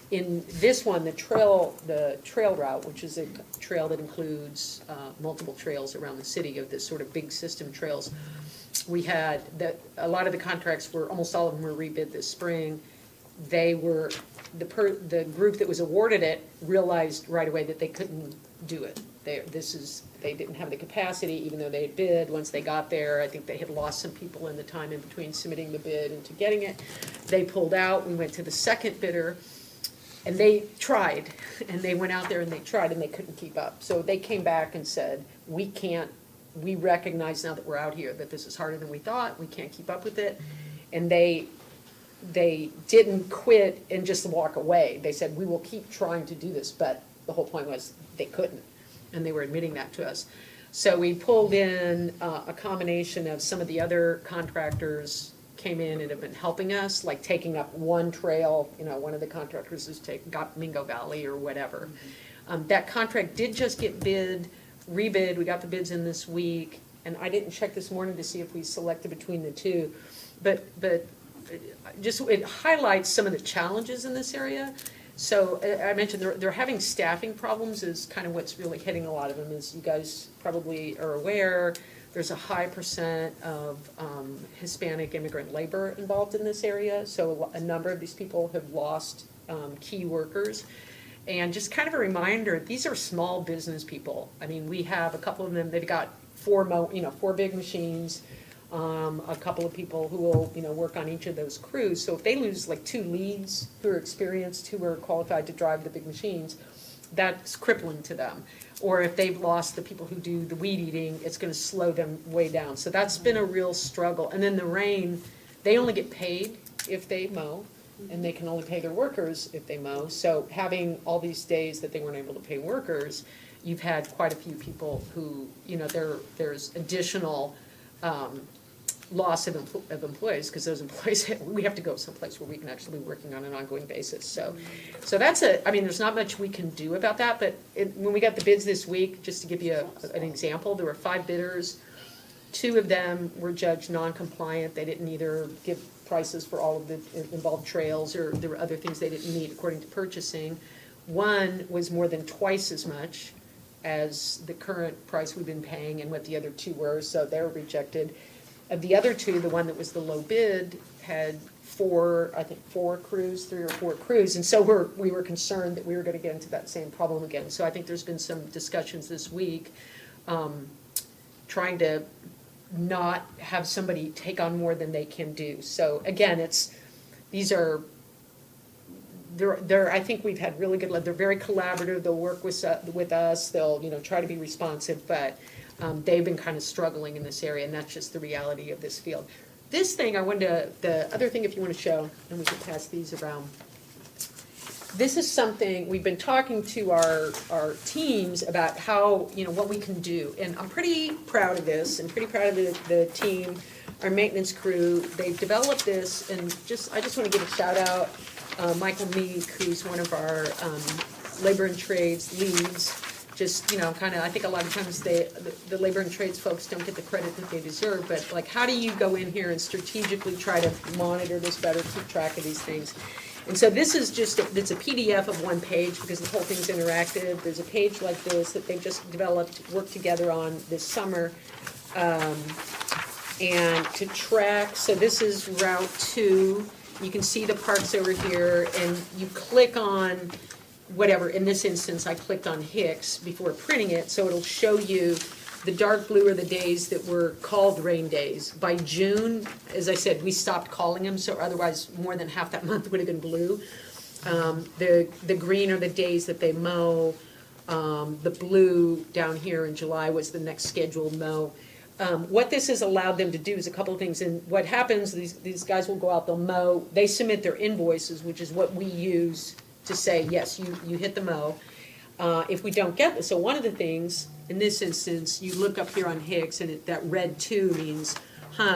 In this one, the trail route, which is a trail that includes multiple trails around the city of this sort of big system trails, we had a lot of the contracts were, almost all of them were rebid this spring. They were, the group that was awarded it realized right away that they couldn't do it. They didn't have the capacity, even though they had bid. Once they got there, I think they had lost some people in the time in between submitting the bid and to getting it. They pulled out. We went to the second bidder, and they tried, and they went out there and they tried, and they couldn't keep up. So they came back and said, we recognize now that we're out here that this is harder than we thought. We can't keep up with it. And they didn't quit and just walk away. They said, we will keep trying to do this, but the whole point was they couldn't. And they were admitting that to us. So we pulled in a combination of some of the other contractors came in and have been helping us, like taking up one trail. You know, one of the contractors has got Mingo Valley or whatever. That contract did just get rebid. We got the bids in this week, and I didn't check this morning to see if we selected between the 2. But just it highlights some of the challenges in this area. So I mentioned they're having staffing problems is kind of what's really hitting a lot of them. As you guys probably are aware, there's a high percent of Hispanic immigrant labor involved in this area. So a number of these people have lost key workers. And just kind of a reminder, these are small business people. I mean, we have a couple of them, they've got 4 big machines, a couple of people who will, work on each of those crews. So if they lose like 2 leads who are experienced, who are qualified to drive the big machines, that's crippling to them. Or if they've lost the people who do the weed eating, it's gonna slow them way down. So that's been a real struggle. And then the rain, they only get paid if they mow, and they can only pay their workers if they mow. So having all these days that they weren't able to pay workers, you've had quite a few people who, there's additional loss of employees, because those employees, we have to go someplace where we can actually be working on an ongoing basis. So that's there's not much we can do about that, but when we got the bids this week, just to give you an example, there were 5 bidders. 2 of them were judged non-compliant. They didn't either give prices for all of the involved trails, or there were other things they didn't meet according to purchasing. 1 was more than twice as much as the current price we've been paying and what the other 2 were, so they were rejected. Of the other 2, the one that was the low bid had 4 crews, 3 or 4 crews, and so we were concerned that we were gonna get into that same problem again. So I think there's been some discussions this week, trying to not have somebody take on more than they can do. So again, these are I think we've had really good, they're very collaborative, they'll work with us, they'll, try to be responsive, but they've been kind of struggling in this area, and that's just the reality of this field. This thing, the other thing, if you want to show, and we can pass these around. This is something, we've been talking to our teams about how, what we can do. And I'm pretty proud of this, and pretty proud of the team, our maintenance crew. They've developed this, and I just want to give a shout out, Michael Meek, who's one of our labor and trades leads. Just, I think a lot of times the labor and trades folks don't get the credit that they deserve, but like, how do you go in here and strategically try to monitor this better, keep track of these things? And so this is it's a PDF of one page because the whole thing's interactive. There's a page like this that they've just worked together on this summer. And to track, so this is Route 2. You can see the parks over here, and you click on whatever. In this instance, I clicked on Hicks before printing it, so it'll show you the dark blue are the days that were called rain days. By June, as I said, we stopped calling them, so otherwise more than half that month would have been blue. The green are the days that they mow. The blue down here in July was the next scheduled mow. What this has allowed them to do is a couple of things, and what happens, these guys will go out, they'll mow, they submit their invoices, which is what we use to say, yes, you hit the mow. If we don't get this, so one of the things, in this instance, you look up here on Hicks, and that red 2 means,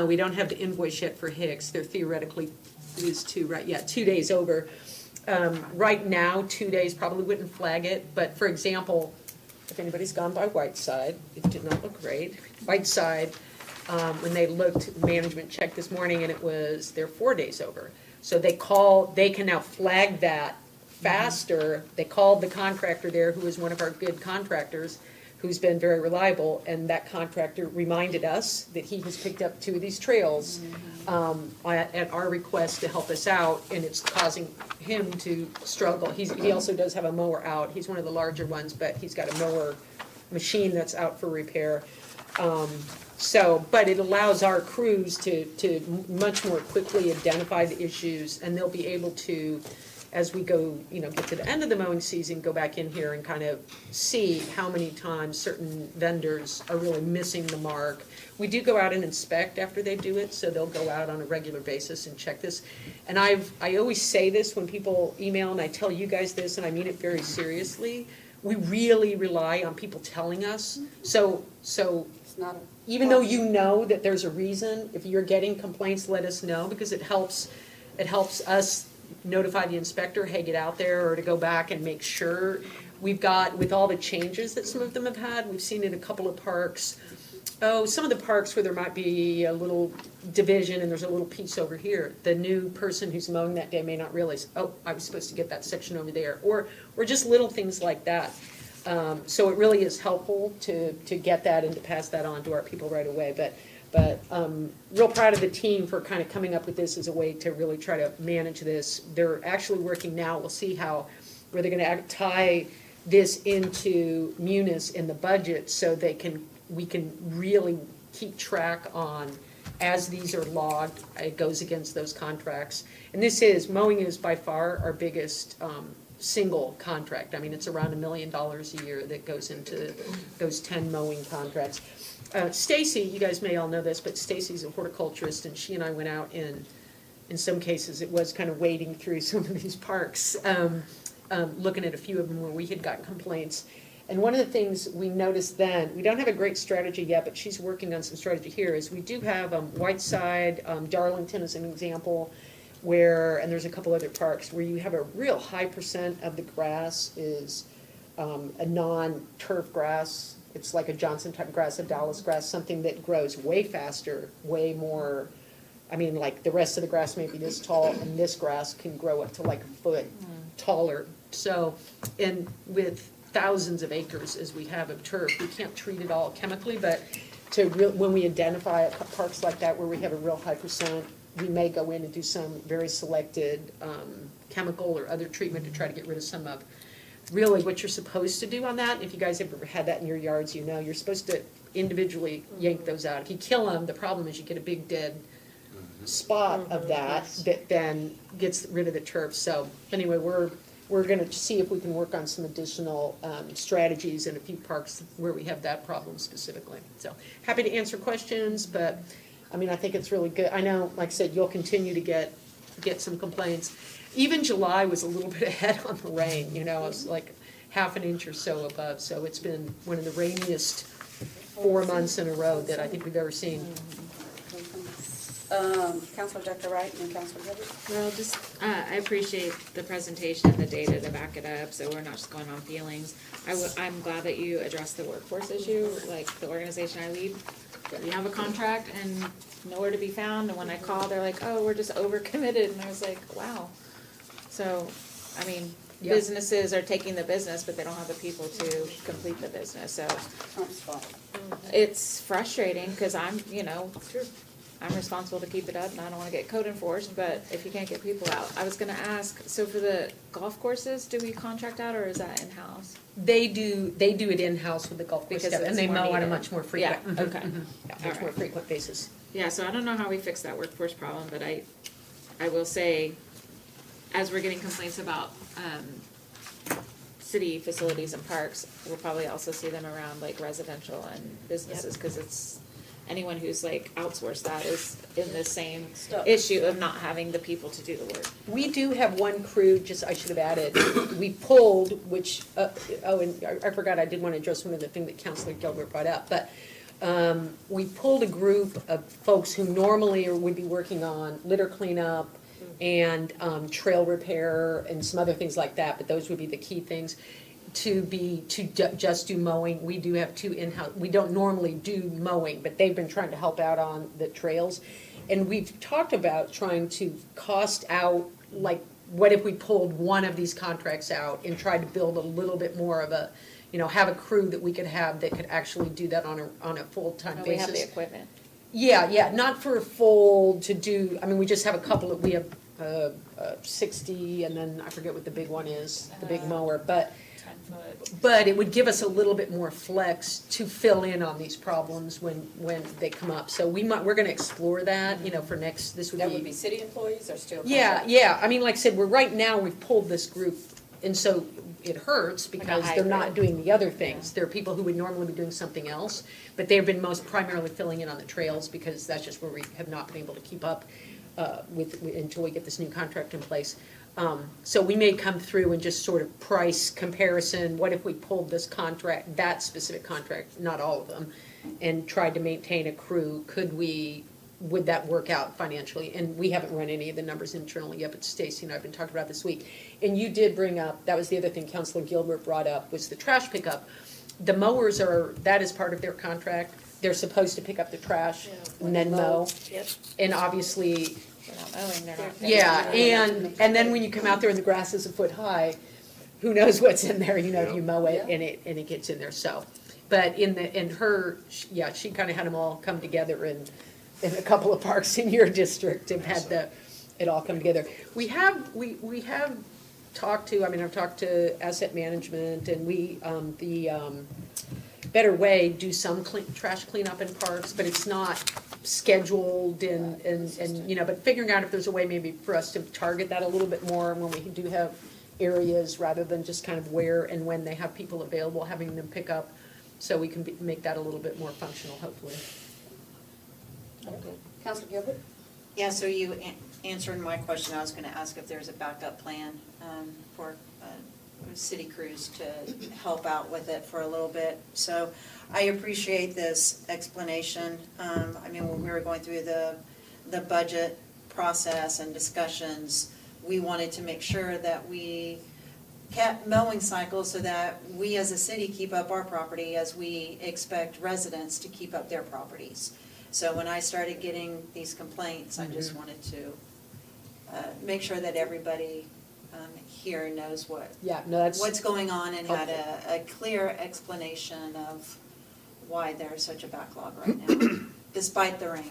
we don't have the invoice yet for Hicks, there theoretically is 2, right, yeah, 2 days over. Right now, 2 days probably wouldn't flag it, but for example, if anybody's gone by Whiteside, it did not look great. Whiteside, when they looked, management checked this morning, and they're 4 days over. So they can now flag that faster. They called the contractor there, who is one of our good contractors, who's been very reliable, and that contractor reminded us that he has picked up 2 of these trails at our request to help us out, and it's causing him to struggle. He also does have a mower out. He's one of the larger ones, but he's got a mower machine that's out for repair. But it allows our crews to much more quickly identify the issues, and they'll be able to, as we go, get to the end of the mowing season, go back in here and kind of see how many times certain vendors are really missing the mark. We do go out and inspect after they do it, so they'll go out on a regular basis and check this. And I always say this when people email, and I tell you guys this, and I mean it very seriously. We really rely on people telling us. So even though you know that there's a reason, if you're getting complaints, let us know, because it helps us notify the inspector, hey, get out there, or to go back and make sure. We've got, with all the changes that some of them have had, we've seen in a couple of parks, some of the parks where there might be a little division and there's a little piece over here. The new person who's mowing that day may not realize, I was supposed to get that section over there, or just little things like that. So it really is helpful to get that and to pass that on to our people right away. But real proud of the team for kind of coming up with this as a way to really try to manage this. They're actually working now, we'll see where they're gonna tie this into Munis in the budget, so we can really keep track on, as these are logged, it goes against those contracts. And mowing is by far our biggest single contract. I mean, it's around $1 million a year that goes into those 10 mowing contracts. Stacy, you guys may all know this, but Stacy's a horticulturist, and she and I went out in some cases, it was kind of wading through some of these parks, looking at a few of them where we had gotten complaints. And one of the things we noticed then, we don't have a great strategy yet, but she's working on some strategy here, is we do have Whiteside, Darlington is an example, and there's a couple other parks where you have a real high % of the grass is a non-turf grass. It's like a Johnson type grass, a Dallas grass, something that grows way faster, way more. I mean, like the rest of the grass may be this tall, and this grass can grow up to like a foot taller. So, and with thousands of acres as we have of turf, we can't treat it all chemically, but when we identify parks like that where we have a real high %, we may go in and do some very selected chemical or other treatment to try to get rid of some of. Really, what you're supposed to do on that, if you guys have ever had that in your yards, you're supposed to individually yank those out. If you kill them, the problem is you get a big dead spot of that, that then gets rid of the turf. So anyway, we're gonna see if we can work on some additional strategies in a few parks where we have that problem specifically. So happy to answer questions, but I mean, I think it's really good. I know, like I said, you'll continue to get some complaints. Even July was a little bit ahead on the rain, you know, it was like half an inch or so above. So it's been one of the rainiest 4 months in a row that I think we've ever seen. Councilor Dr. Wright and Councilor Gilbert? Well, just, I appreciate the presentation and the data to back it up, so we're not just going on feelings. I'm glad that you addressed the workforce issue, like the organization I lead. We have a contract and nowhere to be found, and when I call, they're like, oh, we're just overcommitted, and I was like, wow. So, I mean, Yeah. businesses are taking the business, but they don't have the people to complete the business, so Trump's fault. it's frustrating, cause I'm responsible to keep it up, and I don't wanna get code enforced, but if you can't get people out. I was gonna ask, so for the golf courses, do we contract out, or is that in-house? They do it in-house with the golf course Because staff, it's and they more mow on a needed. much more frequent. Yeah, okay. Yeah, much more Alright. frequent basis. Yeah, so I don't know how we fix that workforce problem, but I will say, as we're getting complaints about, city facilities and parks, we'll probably also see them around like residential and businesses, cause it's, anyone who's like outsourced that is in the same Stuck. issue of not having the people to do the work. We do have one crew, just, I should have added, we pulled, which, and I forgot, I did want to address one of the things that Councilor Gilbert brought up, but we pulled a group of folks who normally would be working on litter cleanup and trail repair and some other things like that, but those would be the key things, to just do mowing. We do have 2 in-house, we don't normally do mowing, but they've been trying to help out on the trails. And we've talked about trying to cost out, like, what if we pulled one of these contracts out and tried to build a little bit more of a, you know, have a crew that we could have that could actually do that on a full-time And basis. we have the equipment. Yeah, not for a full to do, I mean, we just have a couple of, we have 60, and then I forget what the big one is, the big mower, but 10-foot. but it would give us a little bit more flex to fill in on these problems when they come up. So we're gonna explore that, you know, for next, this would be. That would be city employees or still? Yeah, I mean, like I said, right now, we've pulled this group, and so it hurts because they're not hybrid. doing the other things. There are people who would normally be doing something else, but they've been most primarily filling in on the trails because that's just where we have not been able to keep up until we get this new contract in place. So we may come through and just sort of price comparison, what if we pulled this contract, that specific contract, not all of them, and tried to maintain a crew, would that work out financially? And we haven't run any of the numbers internally yet, but Stacy and I have been talking about this week. And you did bring up, that was the other thing Councilor Gilbert brought up, was the trash pickup. The mowers that is part of their contract. They're supposed to pick up the trash and then mow. Yep. And obviously, They're not mowing, they're not. yeah, and then when you come out there and the grass is a foot high, who knows what's in there, you know, if you mow it and it gets in there, so. But she kind of had them all come together in a couple of parks in your district and had it all come together. We have talked to, I've talked to asset management, and the Better Way do some trash cleanup in parks, but it's not scheduled and, you know, but figuring out if there's a way maybe for us to target that a little bit more when we do have areas, rather than just kind of where and when they have people available, having them pick up, so we can make that a little bit more functional, hopefully. Councilor Gilbert? Yeah, so you answered my question. I was gonna ask if there's a backup plan for city crews to help out with it for a little bit. So I appreciate this explanation. When we were going through the budget process and discussions, we wanted to make sure that we kept mowing cycles so that we as a city keep up our property as we expect residents to keep up their properties. So when I started getting these complaints, I just wanted to make sure that everybody here knows what's going on and had a clear explanation of why there's such a backlog right now, despite the rain.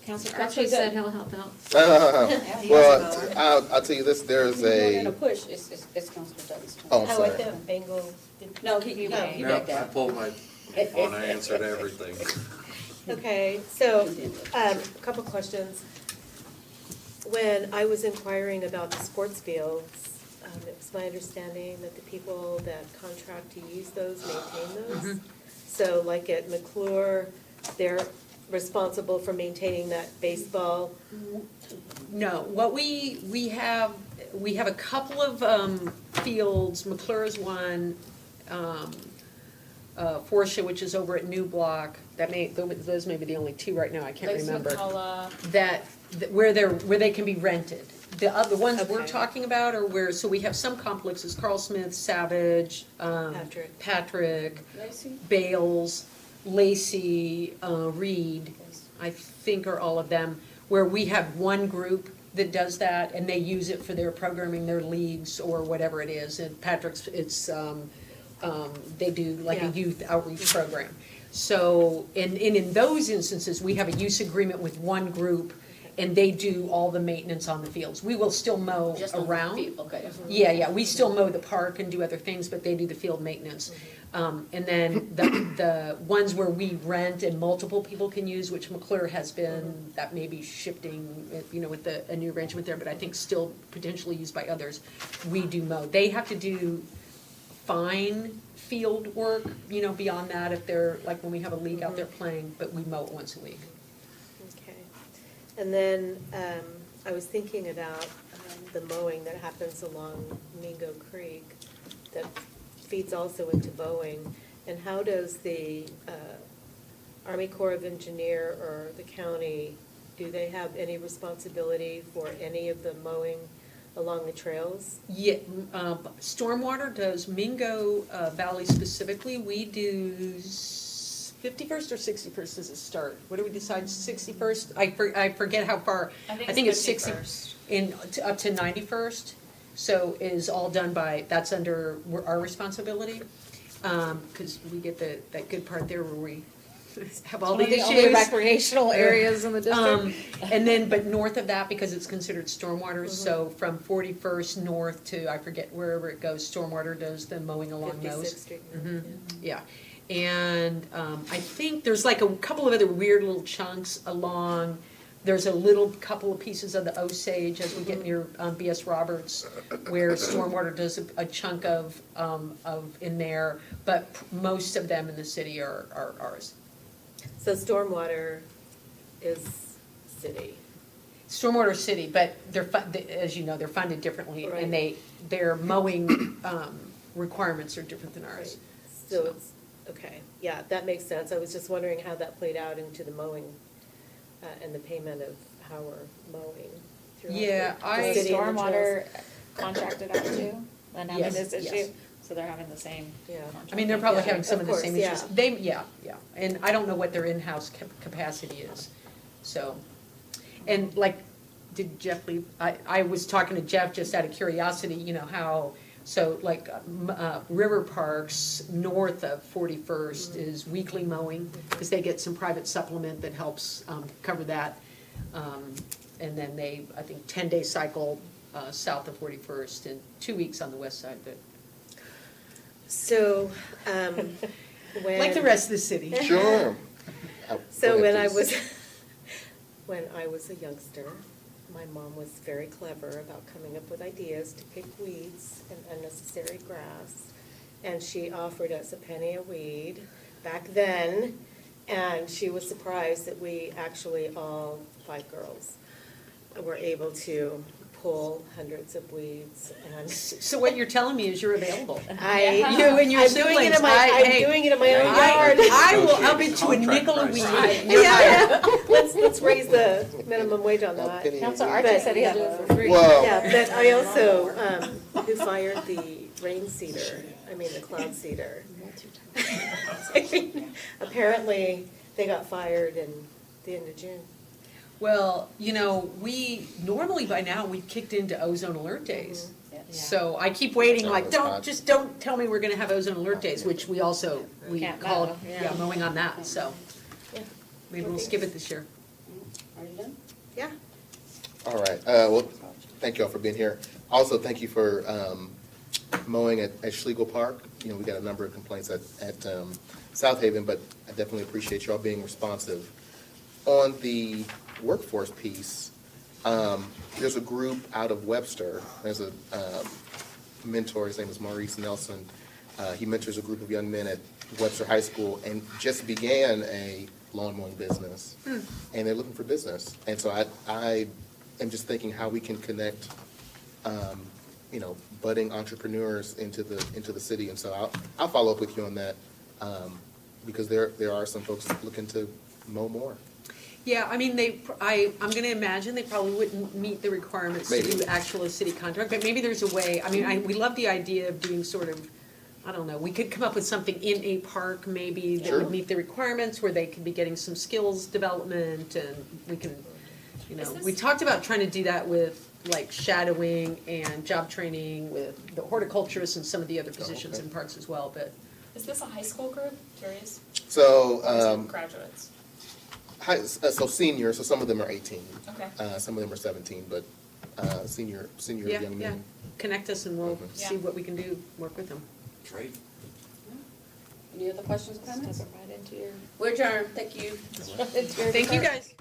Councilor Crabtree said he'll help out. Well, I'll tell you this, there's We're gonna a, push, it's Councilor Douglas' turn. oh, I'm sorry. No, he backed I out. pulled my, want to answer to everything. Okay, so, a couple questions. When I was inquiring about the sports fields, it was my understanding that the people that contract to use those maintain those. So like at McClure, they're responsible for maintaining that baseball. No, what we have a couple of fields, McClure's one, Forsha, which is over at New Block, those may be the only two right now, I can't remember. Where they can be rented. The ones we're Okay. talking about are where, so we have some complexes, Carl Smith, Savage, Patrick, Bales, Lacey, Reed, I think are all of them, where we have one group that does that, and they use it for their programming, their leagues, or whatever it is. And Patrick's, they do like a Yeah. youth outreach program. So, and in those instances, we have a use agreement with one group, and they do all the maintenance on the fields. We will still mow around. Okay. Yeah, we still mow the park and do other things, but they do the field maintenance. And then the ones where we rent and multiple people can use, which McClure has been, that may be shifting, with a new arrangement there, but I think still potentially used by others, we do mow. They have to do fine field work, beyond that, if they're, like when we have a league out there playing, but we mow it once a week. Okay. And then, I was thinking about the mowing that happens along Mingo Creek that feeds also into Boeing. And how does the Army Corps of Engineer or the county, do they have any responsibility for any of the mowing along the trails? Yeah, Stormwater does Mingo Valley specifically. We do 51st or 61st does it start? What do we decide, 61st? I forget how far. I think it's 60 up to 91st. So is all done by, that's under our responsibility. Because we get that good part there where we have all the issues. One of the only recreational areas in the district. And then, but north of that, because it's considered stormwater, so from 41st north to, I forget wherever it goes, stormwater does the mowing along 56th those. Street. Yeah, and I think there's like a couple of other weird little chunks along, there's a little couple of pieces of the Osage as we get near B.S. Roberts, where stormwater does a chunk of in there, but most of them in the city are ours. So stormwater is city. Stormwater city, but as you know, they're funded differently, and their mowing requirements are different than ours. So it's, okay, yeah, that makes sense. I was just wondering how that played out into the mowing and the payment of how we're mowing throughout Yeah, the city and the Stormwater trails. contracted out too, and having Yes, this issue, yes. so they're having the same. Yeah. I mean, they're probably Yeah, having some of the course, same yeah. issues. Yeah, and I don't know what their in-house capacity is, so. And like, did Jeff leave? I was talking to Jeff just out of curiosity, how, so like River Parks north of 41st is weekly mowing, because they get some private supplement that helps cover that. And then they, I think, 10-day cycle south of 41st and 2 weeks on the west side, but. So, when. Like the rest of the city. Sure. So Go when ahead, I please. when I was a youngster, my mom was very clever about coming up with ideas to pick weeds and unnecessary grass. And she offered us a penny a weed back then, and she was surprised that we actually, all 5 girls, were able to pull hundreds of weeds. And So what you're telling me is you're available. you and your I'm doing it in my, siblings. I'm doing it in my own yard. I will up it to a nickel a weed. Yeah. Let's raise the minimum wage on that. Councilor Archie said he'd do it for free. Well, Yeah, but I also, who fired the the cloud seeder. I mean, apparently, they got fired in the end of June. Well, we, normally by now, we've kicked into ozone alert days. So I keep waiting, like, don't tell me we're gonna have ozone alert days, which we Can't called, mow, yeah. mowing on that, so. Yeah. Maybe we'll skip it this year. Are you done? Yeah. All right, well, thank you all for being here. Also, thank you for mowing at Schlegel Park. You know, we got a number of complaints at South Haven, but I definitely appreciate y'all being responsive. On the workforce piece, there's a group out of Webster. There's a mentor, his name is Maurice Nelson. He mentors a group of young men at Webster High School and just began a lawn mowing business. And they're looking for business. And so I am just thinking how we can connect, you know, budding entrepreneurs into the city. And so I'll follow up with you on that, because there are some folks looking to mow more. Yeah, I mean, I'm gonna imagine they probably wouldn't meet the requirements to Maybe. do actual city contract, but maybe there's a way, I mean, we love the idea of doing sort of, I don't know, we could come up with something in a park maybe that Sure. would meet the requirements, where they could be getting some skills development, and we can, you know, we talked about trying to do that with like shadowing and job training with the horticulturists and some of the other positions okay. in parks as well, but. Is this a high school group? Curious. So, Or is it graduates? so seniors, so some of them are 18. Okay. Some of them are 17, but senior Yeah, young yeah, men. connect us and we'll Mhm. see what we can do, work with them. Great. Any other questions or comments? Step it right into your. We're adjourned, thank you. Thank you, guys.